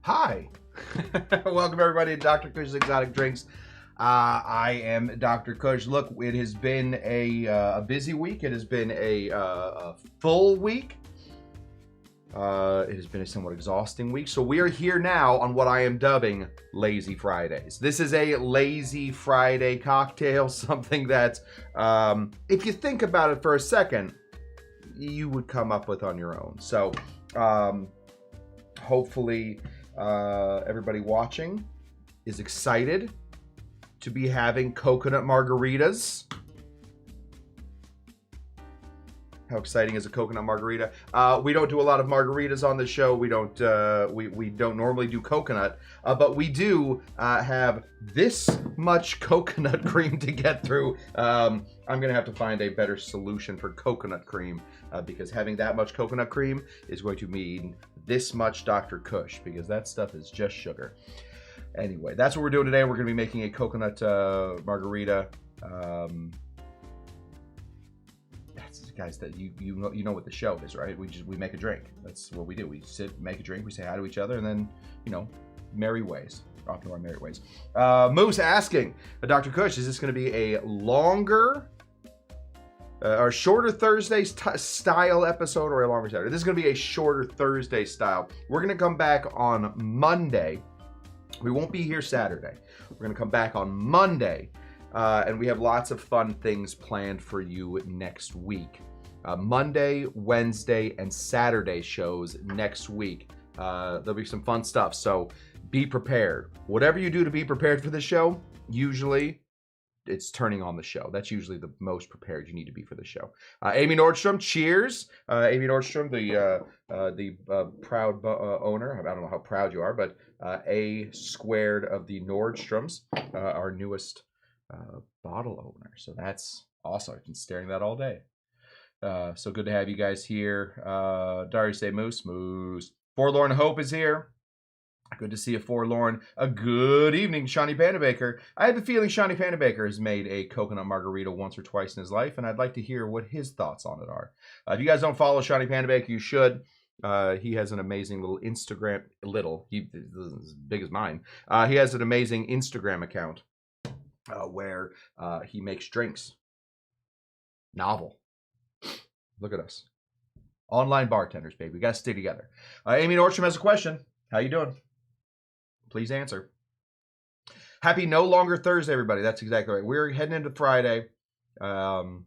Hi. Welcome everybody to Dr. Cush's Exotic Drinks. I am Dr. Cush. Look, it has been a busy week. It has been a full week. It has been a somewhat exhausting week. So we are here now on what I am dubbing Lazy Fridays. This is a Lazy Friday cocktail, something that, if you think about it for a second, you would come up with on your own. So, hopefully, everybody watching is excited to be having coconut margaritas. How exciting is a coconut margarita? We don't do a lot of margaritas on the show. We don't normally do coconut, but we do have this much coconut cream to get through. I'm gonna have to find a better solution for coconut cream because having that much coconut cream is going to mean this much Dr. Cush, because that stuff is just sugar. Anyway, that's what we're doing today. We're gonna be making a coconut margarita. Guys, that you know what the show is, right? We make a drink. That's what we do. We sit, make a drink, we say hi to each other, and then, you know, merry ways. Off to our merry ways. Moose asking, Dr. Cush, is this going to be a longer or shorter Thursday style episode or a longer Saturday? This is going to be a shorter Thursday style. We're going to come back on Monday. We won't be here Saturday. We're going to come back on Monday. And we have lots of fun things planned for you next week. Monday, Wednesday, and Saturday shows next week. There'll be some fun stuff, so be prepared. Whatever you do to be prepared for the show, usually it's turning on the show. That's usually the most prepared you need to be for the show. Amy Nordstrom, cheers. Amy Nordstrom, the proud owner. I don't know how proud you are, but A squared of the Nordstroms, our newest bottle opener. So that's awesome. I've been staring at that all day. So good to have you guys here. Dari say Moose. Forlorn Hope is here. Good to see you, Forlorn. A good evening, Shawnee Panabaker. I have a feeling Shawnee Panabaker has made a coconut margarita once or twice in his life, and I'd like to hear what his thoughts on it are. If you guys don't follow Shawnee Panabaker, you should. He has an amazing little Instagram, he's as big as mine. He has an amazing Instagram account where he makes drinks. Novel. Look at us. Online bartenders, baby. We got to stay together. Amy Nordstrom has a question. How you doing? Please answer. Happy No Longer Thursday, everybody. That's exactly right. We're heading into Friday. Fighting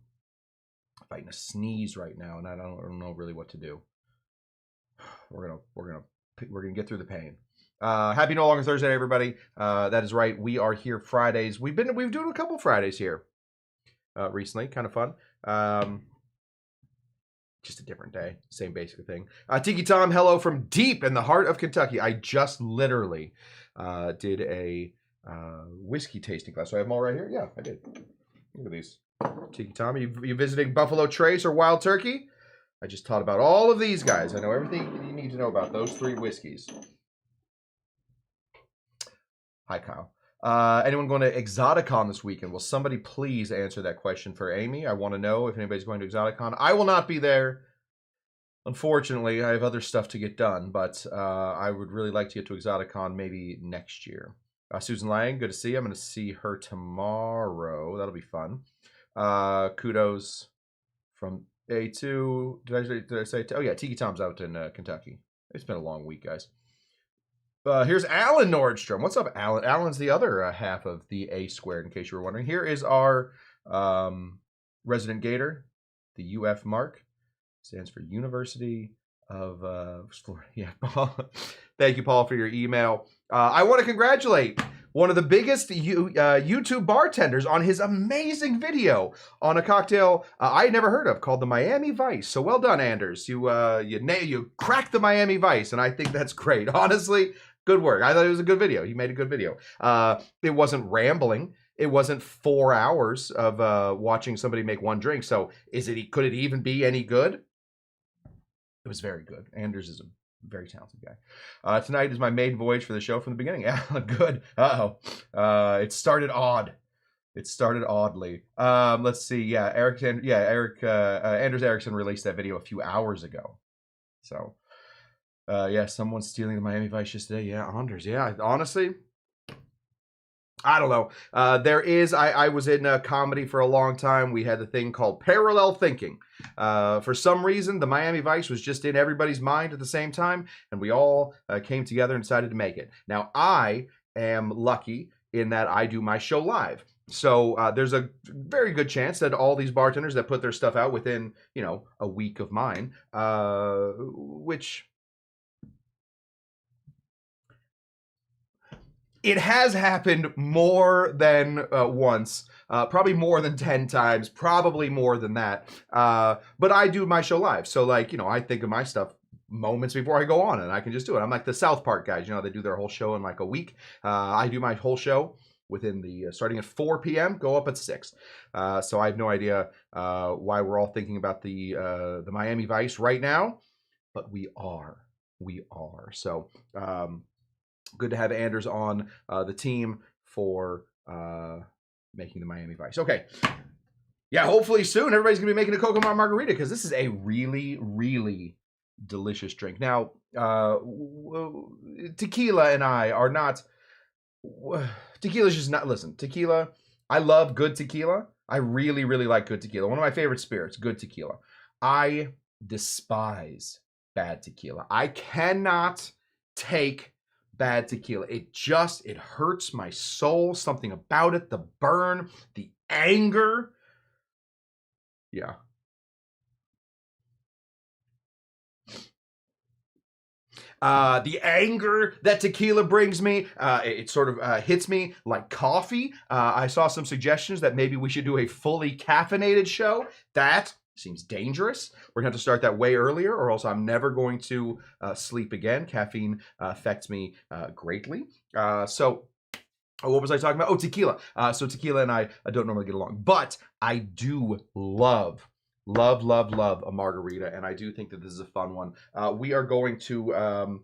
a sneeze right now, and I don't know really what to do. We're gonna get through the pain. Happy No Longer Thursday, everybody. That is right. We are here Fridays. We've doing a couple Fridays here recently. Kind of fun. Just a different day. Same basic thing. Tiki Tom, hello from deep in the heart of Kentucky. I just literally did a whiskey tasting class. So I have them all right here. Yeah, I did. Look at these. Tiki Tom, you visiting Buffalo Trace or Wild Turkey? I just taught about all of these guys. I know everything you need to know about those three whiskeys. Hi, Kyle. Anyone going to Exoticon this weekend? Will somebody please answer that question for Amy? I want to know if anybody's going to Exoticon. I will not be there. Unfortunately, I have other stuff to get done, but I would really like to get to Exoticon maybe next year. Susan Lang, good to see you. I'm going to see her tomorrow. That'll be fun. Kudos from A2. Did I say? Oh, yeah, Tiki Tom's out in Kentucky. It's been a long week, guys. Here's Alan Nordstrom. What's up, Alan? Alan's the other half of the A squared, in case you were wondering. Here is our resident gator. The UF mark stands for University of Florida. Yeah, Paul. Thank you, Paul, for your email. I want to congratulate one of the biggest YouTube bartenders on his amazing video on a cocktail I had never heard of called the Miami Vice. So well done, Anders. You cracked the Miami Vice, and I think that's great. Honestly, good work. I thought it was a good video. He made a good video. It wasn't rambling. It wasn't 4 hours of watching somebody make one drink. So could it even be any good? It was very good. Anders is a very talented guy. Tonight is my maiden voyage for the show from the beginning. Yeah, good. It started odd. It started oddly. Let's see. Yeah, Anders Erickson released that video a few hours ago. So Yeah, someone's stealing the Miami Vice just today. Yeah, Anders. Yeah, honestly, I don't know. I was in comedy for a long time. We had the thing called parallel thinking. For some reason, the Miami Vice was just in everybody's mind at the same time, and we all came together and decided to make it. Now, I am lucky in that I do my show live. So there's a very good chance that all these bartenders that put their stuff out within, a week of mine, which it has happened more than once, probably more than 10 times, probably more than that. But I do my show live. So, I think of my stuff moments before I go on, and I can just do it. I'm like the South Park guys, they do their whole show in like a week. I do my whole show within the starting at 4 p.m., go up at 6. So I have no idea why we're all thinking about the Miami Vice right now, but we are. We are. So, good to have Anders on the team for making the Miami Vice. Okay. Yeah, hopefully soon everybody's going to be making a Coconut Margarita because this is a really, really delicious drink. Now, Tequila and I are not... Tequila's just not... Listen, tequila, I love good tequila. I really, really like good tequila. One of my favorite spirits, good tequila. I despise bad tequila. I cannot take bad tequila. It hurts my soul. Something about it, the burn, the anger. Yeah. The anger that tequila brings me, it sort of hits me like coffee. I saw some suggestions that maybe we should do a fully caffeinated show. That seems dangerous. We're gonna have to start that way earlier, or else I'm never going to sleep again. Caffeine affects me greatly. So what was I talking about? Oh, tequila. So tequila and I don't normally get along, but I do love a margarita, and I do think that this is a fun one. We are going to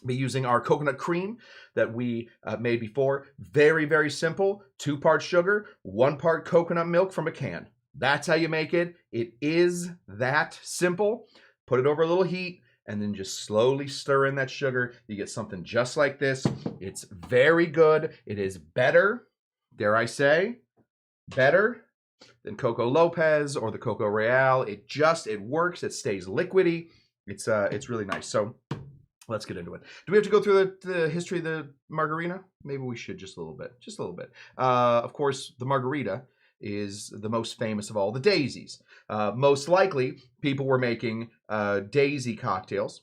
be using our coconut cream that we made before. Very, very simple. 2 parts sugar, 1 part coconut milk from a can. That's how you make it. It is that simple. Put it over a little heat and then just slowly stir in that sugar. You get something just like this. It's very good. It is better, dare I say, better than Coco Lopez or the Coco Real. It works. It stays liquidy. It's really nice. So let's get into it. Do we have to go through the history of the margarita? Maybe we should, just a little bit. Of course, the margarita is the most famous of all the daisies. Most likely, people were making daisy cocktails.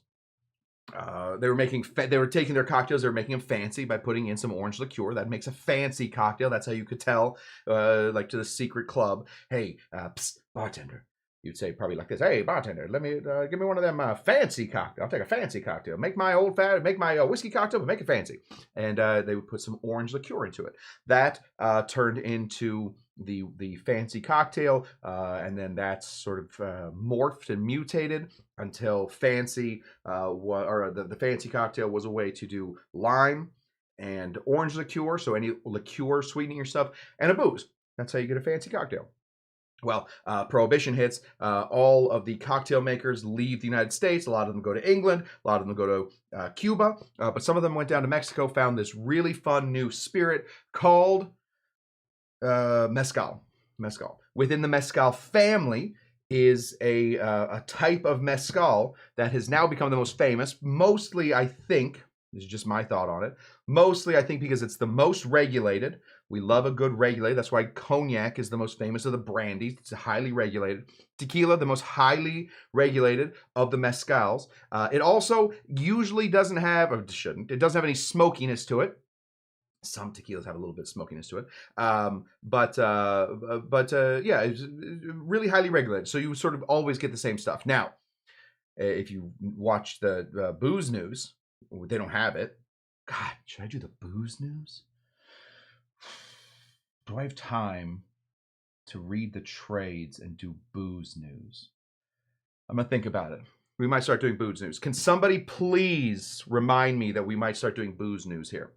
They were taking their cocktails, they were making them fancy by putting in some orange liqueur. That makes a fancy cocktail. That's how you could tell, like to the secret club, hey, psst, bartender. You'd say probably like this, hey, bartender, let me give me one of them fancy cocktails. I'll take a fancy cocktail. Make my whiskey cocktail, but make it fancy. And they would put some orange liqueur into it. That turned into the fancy cocktail, and then that's sort of morphed and mutated until fancy, the fancy cocktail was a way to do lime and orange liqueur, so any liqueur sweetening your stuff, and a booze. That's how you get a fancy cocktail. Well, Prohibition hits. All of the cocktail makers leave the United States. A lot of them go to England. A lot of them go to Cuba. But some of them went down to Mexico, found this really fun new spirit called mezcal. Within the mezcal family is a type of mezcal that has now become the most famous. Mostly, I think, this is just my thought on it. Mostly, I think because it's the most regulated. We love a good regulated. That's why cognac is the most famous of the brandies. It's highly regulated. Tequila, the most highly regulated of the mezcals. It also usually doesn't have, or shouldn't, it doesn't have any smokiness to it. Some tequilas have a little bit of smokiness to it. But yeah, it's really highly regulated. So you sort of always get the same stuff. Now, if you watch the booze news, they don't have it. God, should I do the booze news? Do I have time to read the trades and do booze news? I'm going to think about it. We might start doing booze news. Can somebody please remind me that we might start doing booze news here?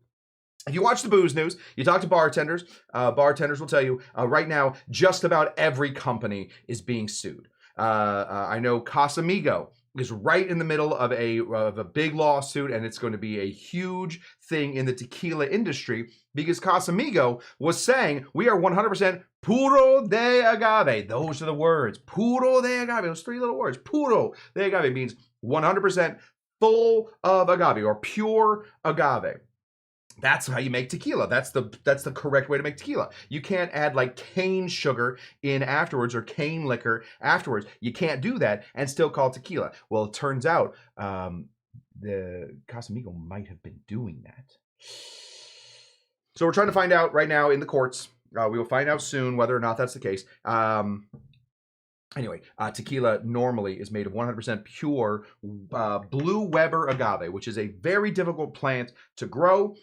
If you watch the booze news, you talk to bartenders. Bartenders will tell you right now, just about every company is being sued. I know Casamigo is right in the middle of a big lawsuit, and it's going to be a huge thing in the tequila industry because Casamigo was saying we are 100% puro de agave. Those are the words. Puro de agave. Those three little words. Puro de agave means 100% full of agave or pure agave. That's how you make tequila. That's the correct way to make tequila. You can't add like cane sugar in afterwards or cane liquor afterwards. You can't do that and still call it tequila. Well, it turns out the Casamigo might have been doing that. So we're trying to find out right now in the courts. We will find out soon whether or not that's the case. Anyway, tequila normally is made of 100% pure blue Weber agave, which is a very difficult plant to grow.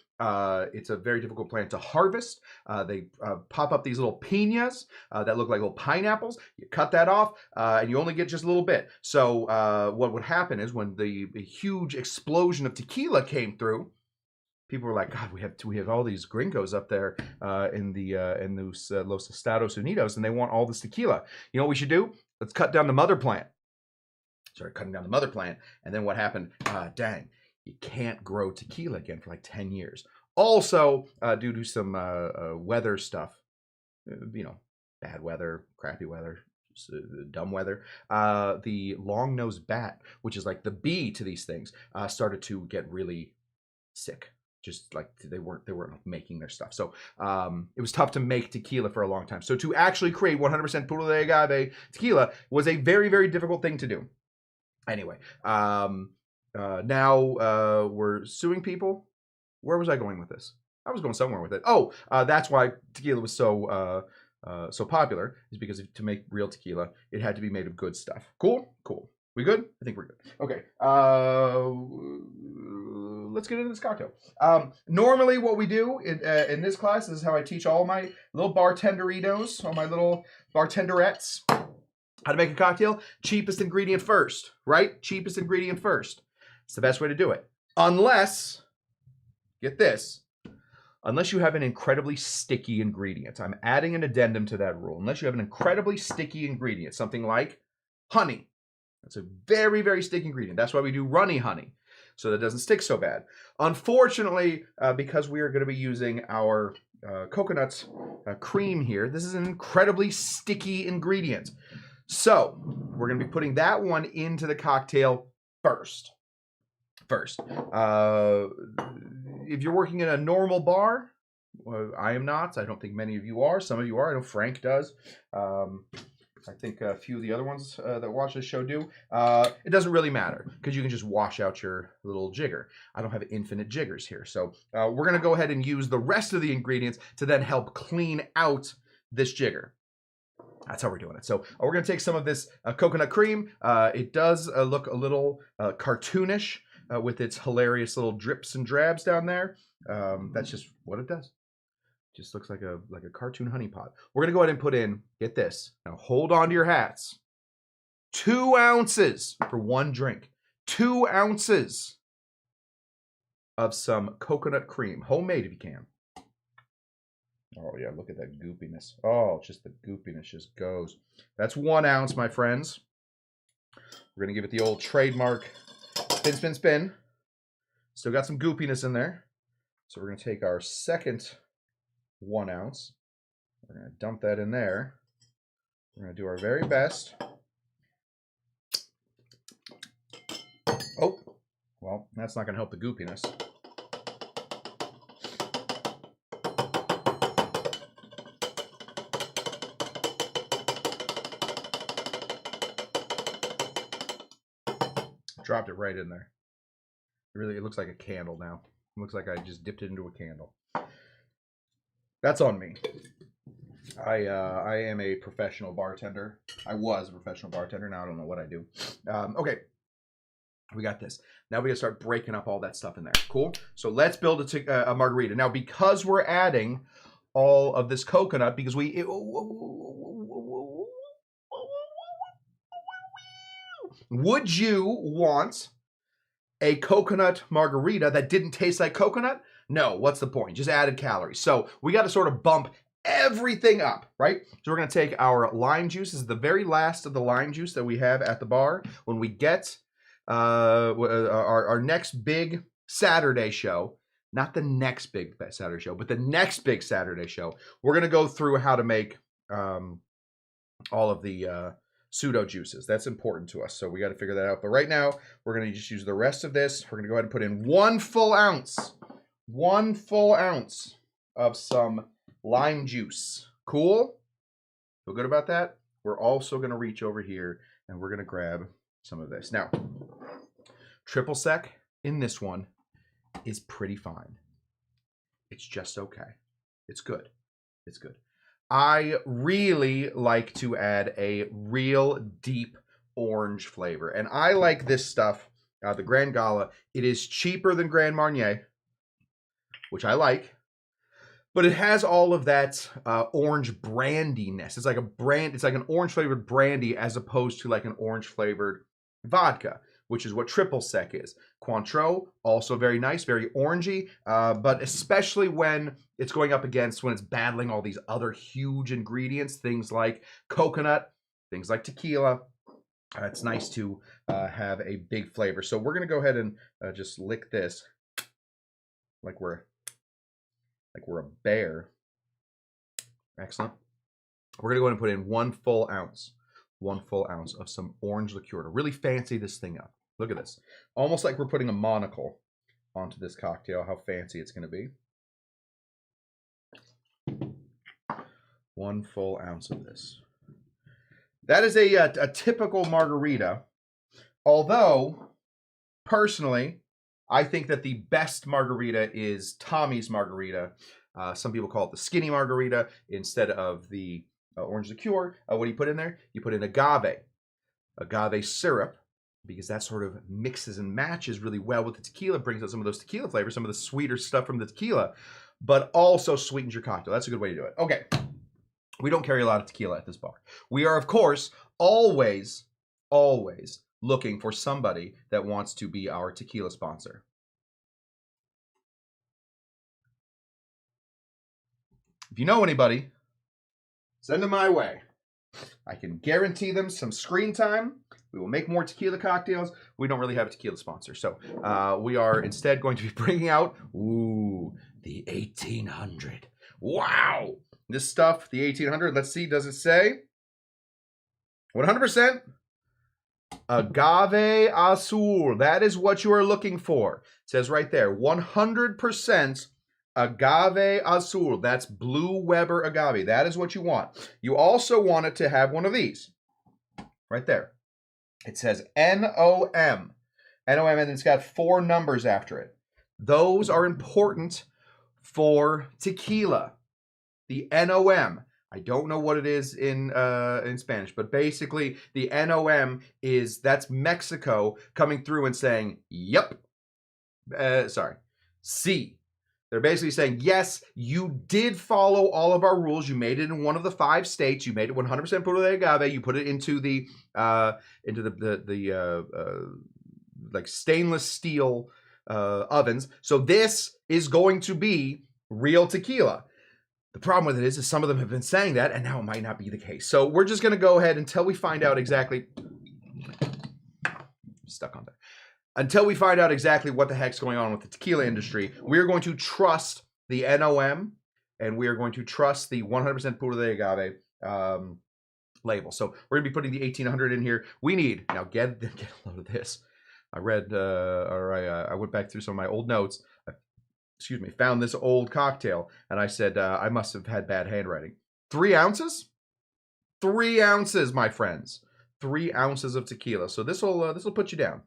It's a very difficult plant to harvest. They pop up these little piñas that look like little pineapples. You cut that off, and you only get just a little bit. So what would happen is when the huge explosion of tequila came through, people were like, God, we have all these gringos up there in those Los Estados Unidos, and they want all this tequila. You know what we should do? Let's cut down the mother plant. Started cutting down the mother plant, and then what happened? Dang, you can't grow tequila again for like 10 years. Also, due to some weather stuff, bad weather, crappy weather, dumb weather, the long-nosed bat, which is like the bee to these things, started to get really sick. Just like they weren't making their stuff. So it was tough to make tequila for a long time. So to actually create 100% puro de agave tequila was a very, very difficult thing to do. Anyway, now we're suing people. Where was I going with this? I was going somewhere with it. Oh, that's why tequila was so popular, is because to make real tequila, it had to be made of good stuff. Cool? Cool. We good? I think we're good. Okay. Let's get into this cocktail. Normally what we do in this class, this is how I teach all my little bartenderitos, all my little bartenderettes, how to make a cocktail. Cheapest ingredient first, right? Cheapest ingredient first. It's the best way to do it. Unless, get this, unless you have an incredibly sticky ingredient. I'm adding an addendum to that rule. Unless you have an incredibly sticky ingredient, something like honey. That's a very, very sticky ingredient. That's why we do runny honey, so that it doesn't stick so bad. Unfortunately, because we are going to be using our coconut cream here, this is an incredibly sticky ingredient. So we're going to be putting that one into the cocktail first. If you're working in a normal bar, I am not. I don't think many of you are. Some of you are. I know Frank does. I think a few of the other ones that watch this show do. It doesn't really matter because you can just wash out your little jigger. I don't have infinite jiggers here. So we're going to go ahead and use the rest of the ingredients to then help clean out this jigger. That's how we're doing it. So we're going to take some of this coconut cream. It does look a little cartoonish with its hilarious little drips and drabs down there. That's just what it does. Just looks like a cartoon honey pot. We're going to go ahead and put in, get this. Now hold on to your hats. 2 ounces for one drink. 2 ounces of some coconut cream. Homemade if you can. Oh yeah, look at that goopiness. Oh, just the goopiness just goes. That's 1 ounce, my friends. We're going to give it the old trademark spin, spin, spin. Still got some goopiness in there. So we're going to take our second 1 ounce. We're going to dump that in there. We're going to do our very best. Oh, well, that's not going to help the goopiness. Dropped it right in there. It looks like a candle now. It looks like I just dipped it into a candle. That's on me. I am a professional bartender. I was a professional bartender. Now I don't know what I do. Okay. We got this. Now we gotta start breaking up all that stuff in there. Cool? So let's build a margarita. Now, because we're adding all of this coconut, because would you want a coconut margarita that didn't taste like coconut? No, what's the point? Just added calories. So we got to sort of bump everything up, right? So we're going to take our lime juice. This is the very last of the lime juice that we have at the bar. When we get our next big Saturday show, not the next big Saturday show, but the next big Saturday show, we're going to go through how to make all of the pseudo juices. That's important to us, so we got to figure that out. But right now, we're going to just use the rest of this. We're going to go ahead and put in 1 full ounce of some lime juice. Cool? Feel good about that? We're also going to reach over here and we're going to grab some of this. Now, triple sec in this one is pretty fine. It's just okay. It's good. It's good. I really like to add a real deep orange flavor. And I like this stuff, the Grand Gala. It is cheaper than Grand Marnier, which I like. But it has all of that orange brandiness. It's like an orange flavored brandy as opposed to like an orange flavored vodka, which is what triple sec is. Cointreau, also very nice, very orangey, but especially when it's going up against, when it's battling all these other huge ingredients, things like coconut, things like tequila. It's nice to have a big flavor. So we're going to go ahead and just lick this like we're a bear. Excellent. We're going to go ahead and put in 1 full ounce of some orange liqueur to really fancy this thing up. Look at this. Almost like we're putting a monocle onto this cocktail, how fancy it's going to be. 1 full ounce of this. That is a typical margarita, although, personally, I think that the best margarita is Tommy's margarita. Some people call it the skinny margarita instead of the orange liqueur. What do you put in there? You put in agave syrup, because that sort of mixes and matches really well with the tequila, brings out some of those tequila flavors, some of the sweeter stuff from the tequila, but also sweetens your cocktail. That's a good way to do it. Okay, we don't carry a lot of tequila at this bar. We are, of course, always looking for somebody that wants to be our tequila sponsor. If you know anybody, send them my way. I can guarantee them some screen time. We will make more tequila cocktails. We don't really have a tequila sponsor, so we are instead going to be bringing out, the 1800. Wow! This stuff, the 1800, let's see, does it say? 100%? Agave azul. That is what you are looking for. It says right there, 100% agave azul. That's blue Weber agave. That is what you want. You also want it to have one of these. Right there. It says NOM. NOM, and it's got 4 numbers after it. Those are important for tequila. The NOM. I don't know what it is in Spanish, but basically the NOM that's Mexico coming through and saying, yep. C. They're basically saying, yes, you did follow all of our rules. You made it in one of the 5 states. You made it 100% puro de agave. You put it into the like stainless steel ovens. So this is going to be real tequila. The problem with it is some of them have been saying that, and now it might not be the case. So we're just going to go ahead until we find out exactly. Stuck on there. Until we find out exactly what the heck's going on with the tequila industry, we're going to trust the NOM, and we are going to trust the 100% puro de agave label. So we're going to be putting the 1800 in here. We need, now get a load of this. I read, I went back through some of my old notes. Found this old cocktail, and I said, I must have had bad handwriting. 3 ounces? 3 ounces, my friends. 3 ounces of tequila. So this will put you down.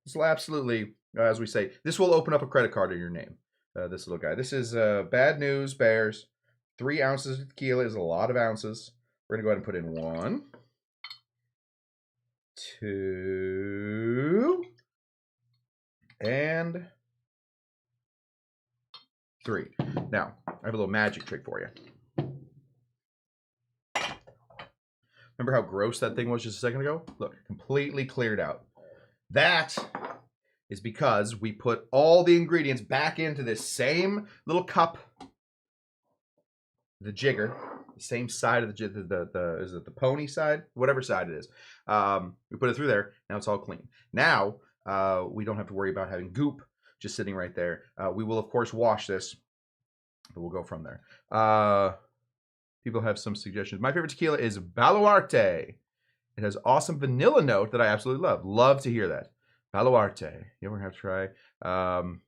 This will absolutely, as we say, this will open up a credit card in your name. This little guy. This is bad news, bears. 3 ounces of tequila is a lot of ounces. We're going to go ahead and put in 1, 2, and 3. Now, I have a little magic trick for you. Remember how gross that thing was just a second ago? Look, completely cleared out. That is because we put all the ingredients back into this same little cup, the jigger, the same side of the is it the pony side? Whatever side it is. We put it through there. Now it's all clean. Now We don't have to worry about having goop just sitting right there. We will, of course, wash this, but we'll go from there. People have some suggestions. My favorite tequila is Baluarte. It has awesome vanilla note that I absolutely love. Love to hear that. Baluarte. You ever have to try? Can't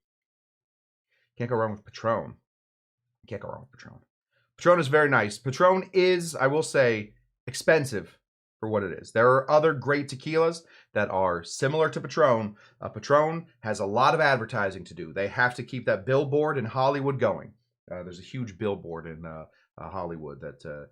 go wrong with Patron. Can't go wrong with Patron. Patron is very nice. Patron is, I will say, expensive for what it is. There are other great tequilas that are similar to Patron. Patron has a lot of advertising to do. They have to keep that billboard in Hollywood going. There's a huge billboard in Hollywood that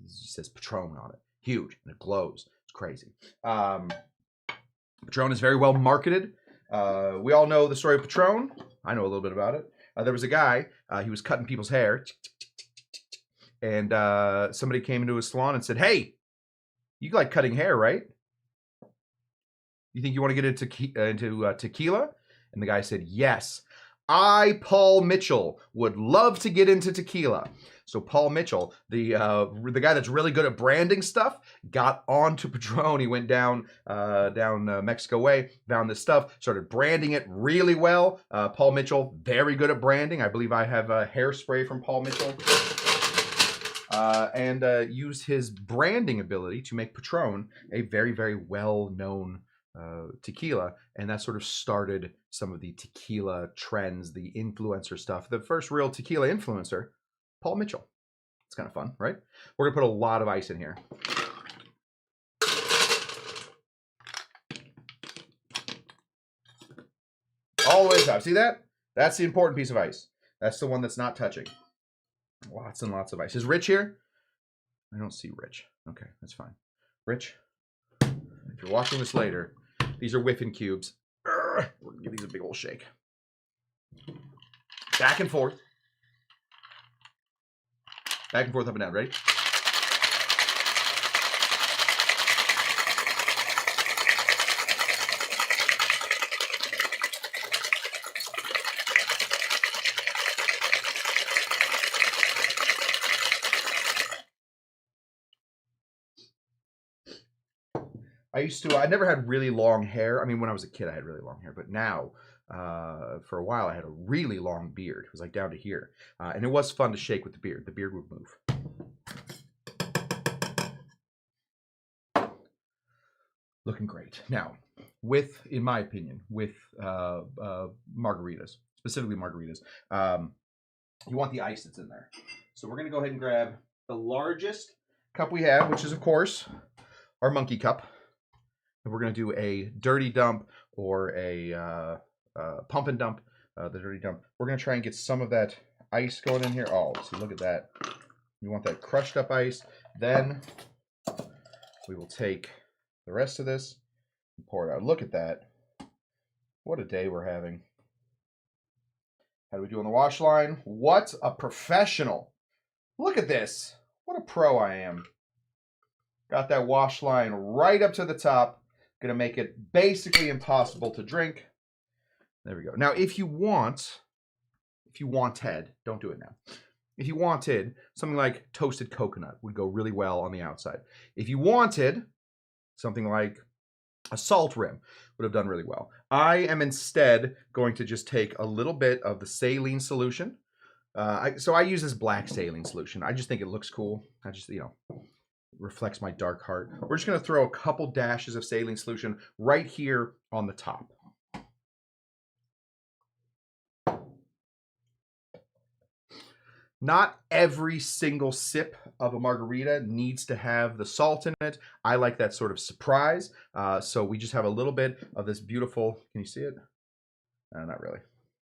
says Patron on it. Huge, and it glows. It's crazy. Patron is very well marketed. We all know the story of Patron. I know a little bit about it. There was a guy, he was cutting people's hair, and somebody came into his salon and said, "Hey, you like cutting hair, right? You think you want to get into tequila?" And the guy said, "Yes. I, Paul Mitchell, would love to get into tequila." So Paul Mitchell, the guy that's really good at branding stuff, got onto Patron. He went down Mexico way, found this stuff, started branding it really well. Paul Mitchell, very good at branding. I believe I have a hairspray from Paul Mitchell. And used his branding ability to make Patron a very, very well-known tequila, and that sort of started some of the tequila trends, the influencer stuff. The first real tequila influencer, Paul Mitchell. It's kind of fun, right? We're gonna put a lot of ice in here. All the way to the top. See that? That's the important piece of ice. That's the one that's not touching. Lots and lots of ice. Is Rich here? I don't see Rich. Okay, that's fine. Rich, if you're watching this later, these are whiffing cubes. We're gonna give these a big old shake. Back and forth. Back and forth, up and down. Ready? I never had really long hair. I mean, when I was a kid, I had really long hair, but now, for a while, I had a really long beard. It was like down to here. And it was fun to shake with the beard. The beard would move. Looking great. Now, in my opinion, with margaritas, specifically margaritas, you want the ice that's in there. So we're going to go ahead and grab the largest cup we have, which is, of course, our monkey cup. And we're going to do a dirty dump or a pump and dump, the dirty dump. We're going to try and get some of that ice going in here. Oh, see, look at that. You want that crushed up ice. Then we will take the rest of this and pour it out. Look at that. What a day we're having. How do we do on the wash line? What a professional. Look at this. What a pro I am. Got that wash line right up to the top. Gonna make it basically impossible to drink. There we go. Now, if you wanted, don't do it now. If you wanted, something like toasted coconut would go really well on the outside. If you wanted something like a salt rim, would have done really well. I am instead going to just take a little bit of the saline solution. So I use this black saline solution. I just think it looks cool. I just, reflects my dark heart. We're just going to throw a couple dashes of saline solution right here on the top. Not every single sip of a margarita needs to have the salt in it. I like that sort of surprise. So we just have a little bit of this beautiful, can you see it? Not really.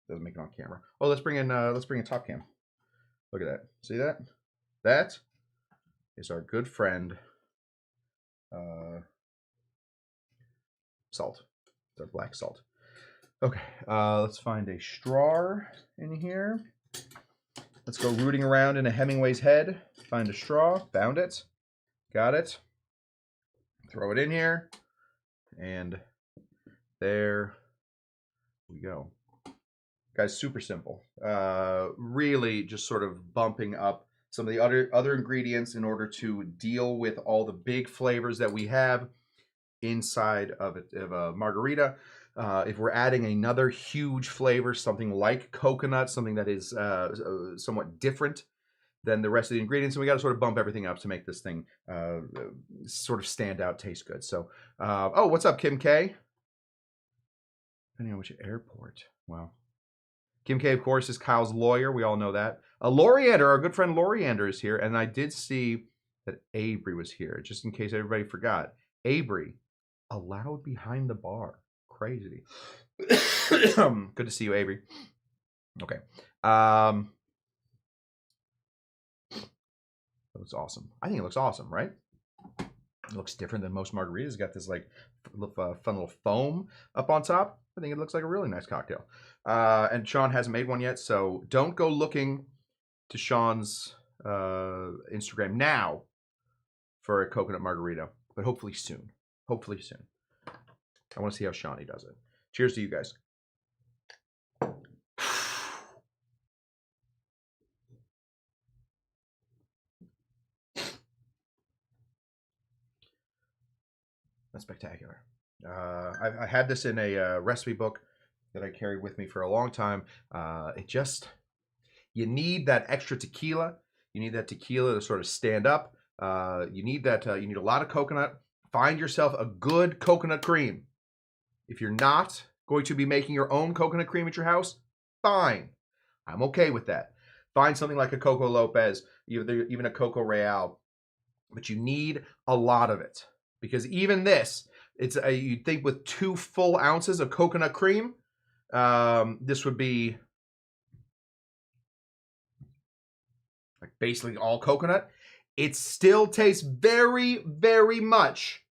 Doesn't make it on camera. Oh, let's bring in top cam. Look at that. See that? That is our good friend salt. It's our black salt. Okay, let's find a straw in here. Let's go rooting around in a Hemingway's head. Find a straw. Found it. Got it. Throw it in here. And there we go. Guys, super simple. Really just sort of bumping up some of the other ingredients in order to deal with all the big flavors that we have. inside of a margarita. If we're adding another huge flavor, something like coconut, something that is somewhat different than the rest of the ingredients, and we got to sort of bump everything up to make this thing sort of stand out, taste good. So, oh, what's up, Kim K? Depending on which airport. Wow. Kim K, of course, is Kyle's lawyer. We all know that. Loriander, our good friend Loriander is here, and I did see that Avery was here, just in case everybody forgot. Avery, allowed behind the bar. Crazy. Good to see you, Avery. Okay. That looks awesome. I think it looks awesome, right? It looks different than most margaritas. It's got this like fun little foam up on top. I think it looks like a really nice cocktail. And Sean hasn't made one yet, so don't go looking to Sean's Instagram now for a coconut margarita, but hopefully soon. Hopefully soon. I want to see how Shawnee does it. Cheers to you guys. That's spectacular. I had this in a recipe book that I carried with me for a long time. You need that extra tequila. You need that tequila to sort of stand up. You need a lot of coconut. Find yourself a good coconut cream. If you're not going to be making your own coconut cream at your house, fine. I'm okay with that. Find something like a Coco Lopez, even a Coco Real, but you need a lot of it. Because even this, you'd think with 2 full ounces of coconut cream, this would be like basically all coconut. It still tastes very, very much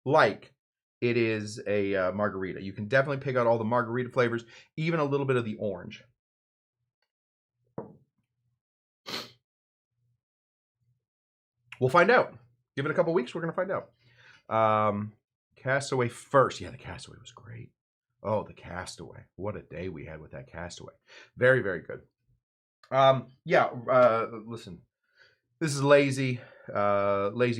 like it is a margarita. You can definitely pick out all the margarita flavors, even a little bit of the orange. We'll find out. Give it a couple weeks, we're going to find out. Castaway first. Yeah, the Castaway was great. Oh, the Castaway. What a day we had with that Castaway. Very, very good. Listen. This is lazy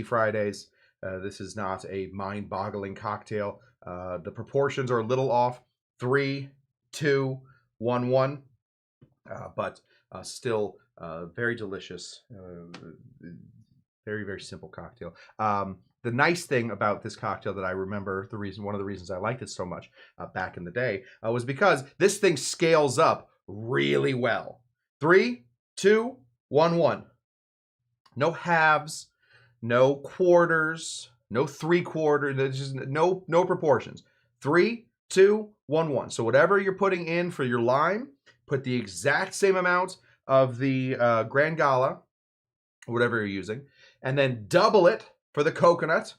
Fridays. This is not a mind-boggling cocktail. The proportions are a little off. 3, 2, 1, 1. But still very delicious. Very, very simple cocktail. The nice thing about this cocktail that I remember, one of the reasons I liked it so much back in the day was because this thing scales up really well. 3, 2, 1, 1. No halves, no quarters, no 3/4. There's just no proportions. 3, 2, 1, 1. So whatever you're putting in for your lime, put the exact same amount of the Grand Gala, whatever you're using, and then double it for the coconut,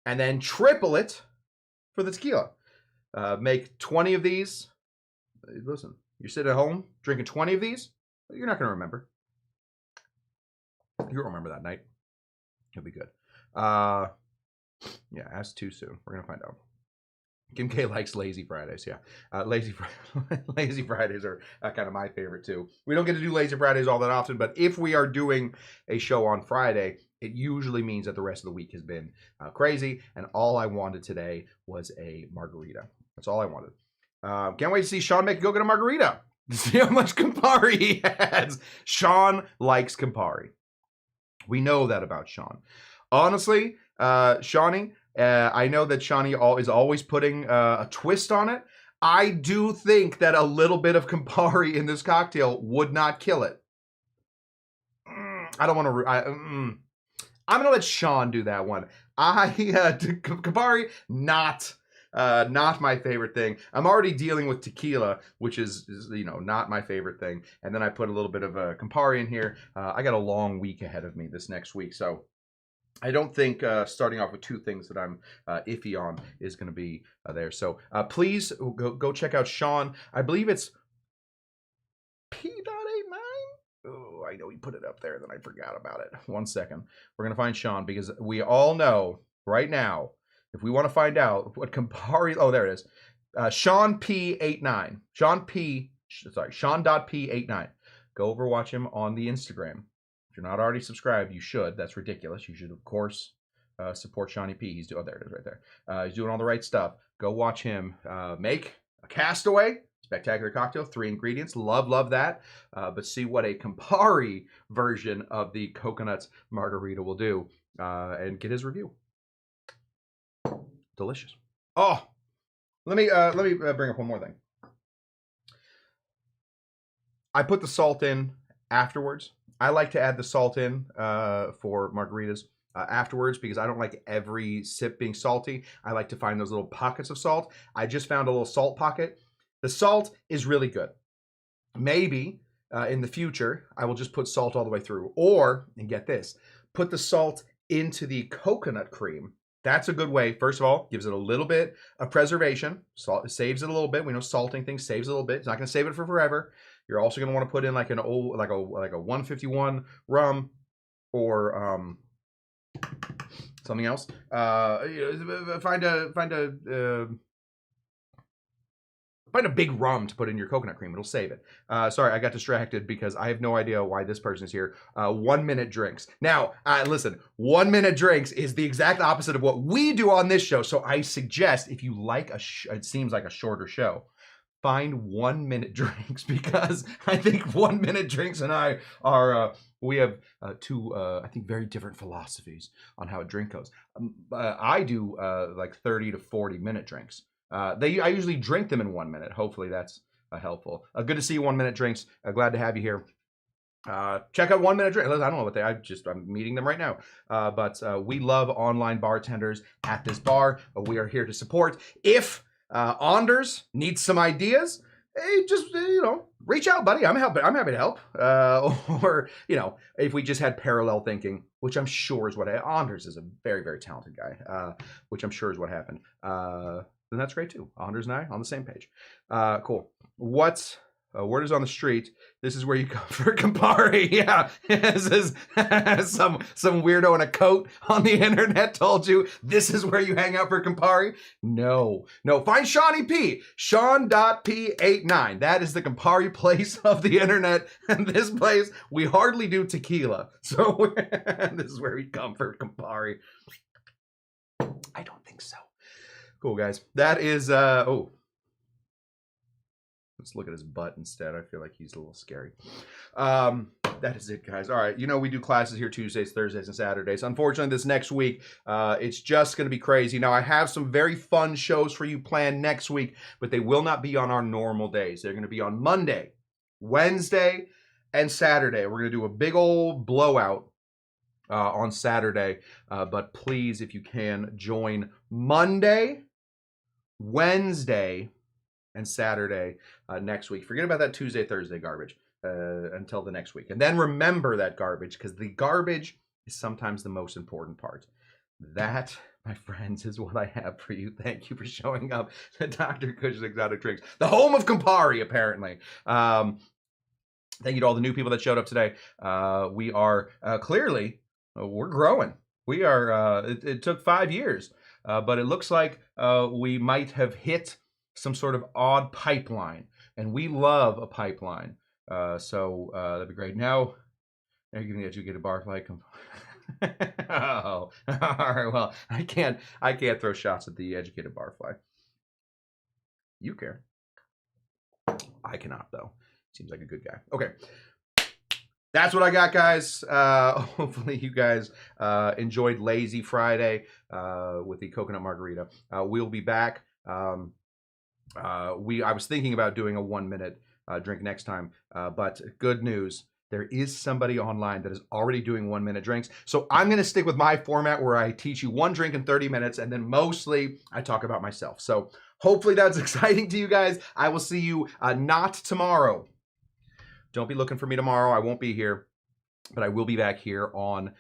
and then triple it for the tequila. Make 20 of these. Listen, you're sitting at home drinking 20 of these, you're not going to remember. You'll remember that night. It'll be good. Yeah, ask too soon. We're going to find out. Kim K likes lazy Fridays. Yeah, lazy Fridays are kind of my favorite too. We don't get to do lazy Fridays all that often, but if we are doing a show on Friday, it usually means that the rest of the week has been crazy, and all I wanted today was a margarita. That's all I wanted. Can't wait to see Sean make a coconut margarita. See how much Campari he has. Sean likes Campari. We know that about Sean. Honestly, Shawnee, I know that Shawnee is always putting a twist on it. I do think that a little bit of Campari in this cocktail would not kill it. I don't want to... I'm going to let Sean do that one. Campari, not my favorite thing. I'm already dealing with tequila, which is not my favorite thing. And then I put a little bit of Campari in here. I got a long week ahead of me this next week, so I don't think starting off with 2 things that I'm iffy on is going to be there. So please go check out Sean. I believe it's P.89. Oh, I know he put it up there, then I forgot about it. 1 second. We're going to find Sean because we all know right now, if we want to find out what Campari... Oh, there it is. Sean P89. Sean.P89. Go over, watch him on the Instagram. If you're not already subscribed, you should. That's ridiculous. You should, of course, support Shawnee P. He's doing, oh, there it is right there. He's doing all the right stuff. Go watch him make a Castaway. Spectacular cocktail, 3 ingredients. Love that. But see what a Campari version of the Coconut Margarita will do, and get his review. Delicious. Oh, let me bring up one more thing. I put the salt in afterwards. I like to add the salt in for margaritas afterwards because I don't like every sip being salty. I like to find those little pockets of salt. I just found a little salt pocket. The salt is really good. Maybe in the future, I will just put salt all the way through. Or, and get this, put the salt into the coconut cream. That's a good way. First of all, gives it a little bit of preservation. Salt saves it a little bit. We know salting things saves it a little bit. It's not going to save it for forever. You're also going to want to put in like an old, like a 151 rum or something else. Find a big rum to put in your coconut cream. It'll save it. Sorry, I got distracted because I have no idea why this person is here. 1 minute drinks. Now, listen, 1 minute drinks is the exact opposite of what we do on this show. So I suggest if you like it seems like a shorter show, find 1 minute drinks because I think 1 minute drinks and I are, we have two, I think, very different philosophies on how a drink goes. I do like 30 to 40 minute drinks. I usually drink them in 1 minute. Hopefully that's helpful. Good to see you, 1 minute drinks. Glad to have you here. Check out 1 minute drink. I don't know what they. I'm meeting them right now. But we love online bartenders at this bar. We are here to support. If Anders needs some ideas, hey, just reach out, buddy. I'm happy to help. Or if we just had parallel thinking, which I'm sure is what Anders is a very, very talented guy. Which I'm sure is what happened. Then that's great too. Anders and I on the same page. Cool. What's word is on the street? This is where you come for Campari. Yeah, this is some weirdo in a coat on the internet told you this is where you hang out for Campari. No. Find Shawnee P. Sean.p89. That is the Campari place of the internet. And this place we hardly do tequila, so this is where we come for Campari. I don't think so. Cool, guys. That is, oh. Let's look at his butt instead. I feel like he's a little scary. That is it, guys. All right. We do classes here Tuesdays, Thursdays, and Saturdays. Unfortunately, this next week, it's just going to be crazy. Now, I have some very fun shows for you planned next week, but they will not be on our normal days. They're going to be on Monday, Wednesday, and Saturday. We're going to do a big old blowout on Saturday. But please, if you can, join Monday, Wednesday, and Saturday next week. Forget about that Tuesday, Thursday garbage until the next week. And then remember that garbage, because the garbage is sometimes the most important part. That, my friends, is what I have for you. Thank you for showing up to Dr. Cush's Exotic Drinks, the home of Campari, apparently. Thank you to all the new people that showed up today. We are clearly, we're growing. We are, it took 5 years, but it looks like we might have hit some sort of odd pipeline, and we love a pipeline. So that'd be great. Now you're giving the educated barfly. Oh, all right. Well, I can't throw shots at the educated barfly. You care. I cannot, though. Seems like a good guy. Okay. That's what I got, guys. Hopefully you guys enjoyed Lazy Friday with the Coconut Margarita. We'll be back. I was thinking about doing a 1 minute drink next time, but good news. There is somebody online that is already doing 1 minute drinks. So I'm going to stick with my format where I teach you one drink in 30 minutes and then mostly I talk about myself. So hopefully that's exciting to you guys. I will see you not tomorrow. Don't be looking for me tomorrow. I won't be here, but I will be back here on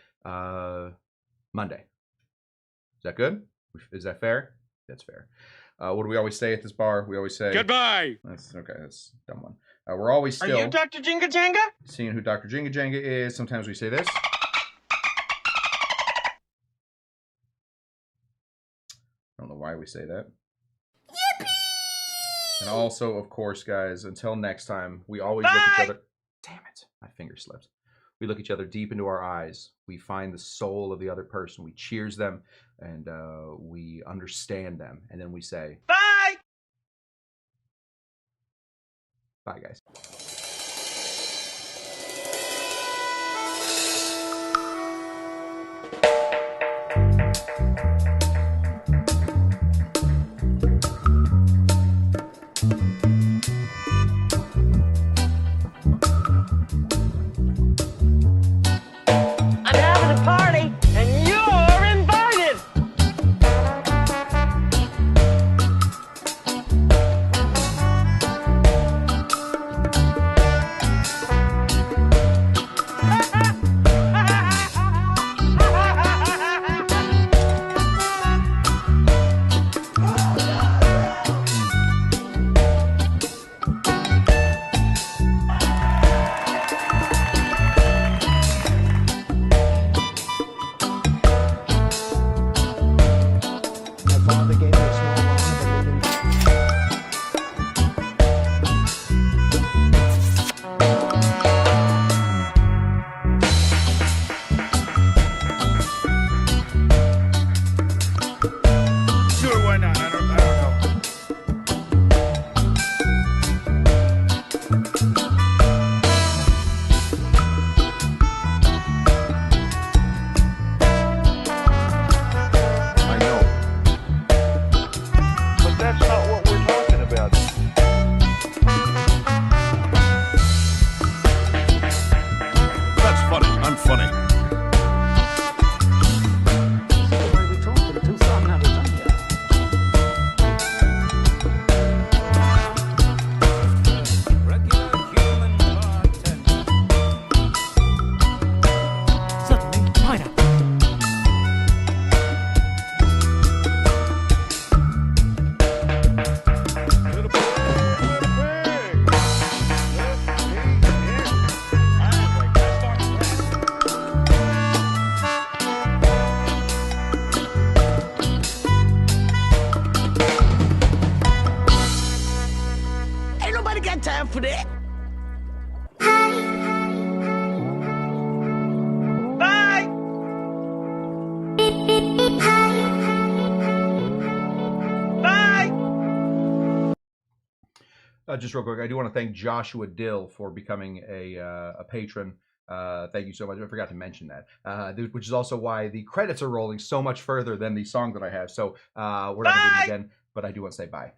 Monday. Is that good? Is that fair? That's fair. What do we always say at this bar? We always say goodbye. That's okay. That's a dumb one. We're always still. Are you Dr. Jinga Janga? Seeing who Dr. Jinga Janga is. Sometimes we say this. I don't know why we say that. Yippee! And also, of course, guys, until next time, we always look at each other. Damn it. My finger slipped. We look each other deep into our eyes. We find the soul of the other person. We cheers them, and we understand them. And then we say, bye! Bye, guys. Time for that. Bye. Bye. Just real quick, I do want to thank Joshua Dill for becoming a patron. Thank you so much. I forgot to mention that, which is also why the credits are rolling so much further than the song that I have. So we're not going to do it again, but I do want to say bye.